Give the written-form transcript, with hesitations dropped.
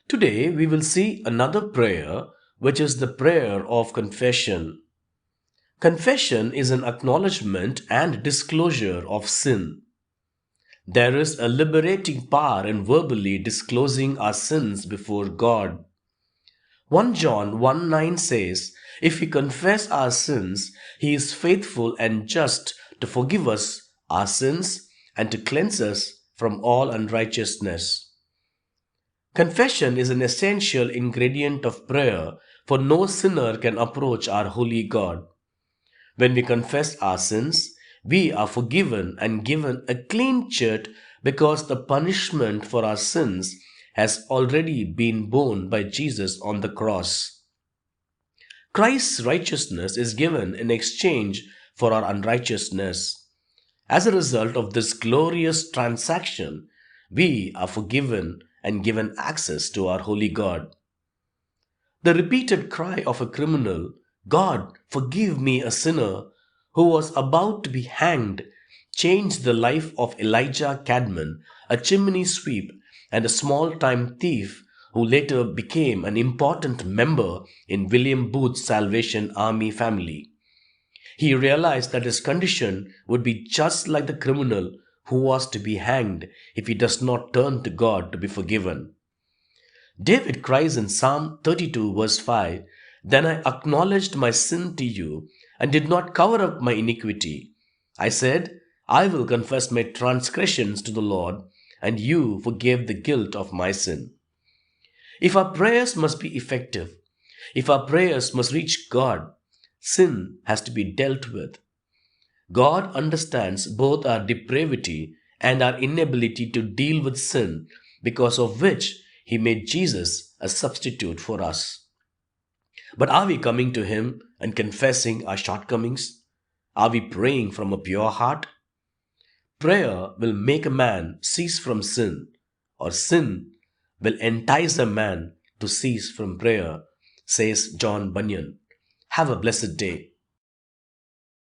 Today we will see another prayer, which is the prayer of confession. Confession is an acknowledgement and disclosure of sin. There is a liberating power in verbally disclosing our sins before God. 1 John 1:9 says, "If we confess our sins, he is faithful and just to forgive us our sins and to cleanse us from all unrighteousness." Confession is an essential ingredient of prayer, for no sinner can approach our holy God. When we confess our sins, we are forgiven and given a clean shirt because the punishment for our sins has already been borne by Jesus on the cross. Christ's righteousness is given in exchange for our unrighteousness. As a result of this glorious transaction, we are forgiven and given access to our holy God. The repeated cry of a criminal, "God, forgive me, a sinner," who was about to be hanged, changed the life of Elijah Cadman, a chimney sweep and a small-time thief who later became an important member in William Booth's Salvation Army family. He realized that his condition would be just like the criminal who was to be hanged if he does not turn to God to be forgiven. David cries in Psalm 32 verse 5, "Then I acknowledged my sin to you and did not cover up my iniquity. I said, I will confess my transgressions to the Lord, and you forgave the guilt of my sin." If our prayers must be effective, if our prayers must reach God, sin has to be dealt with. God understands both our depravity and our inability to deal with sin, because of which He made Jesus a substitute for us. But are we coming to Him and confessing our shortcomings? Are we praying from a pure heart? Prayer will make a man cease from sin, or sin will entice a man to cease from prayer, says John Bunyan. Have a blessed day.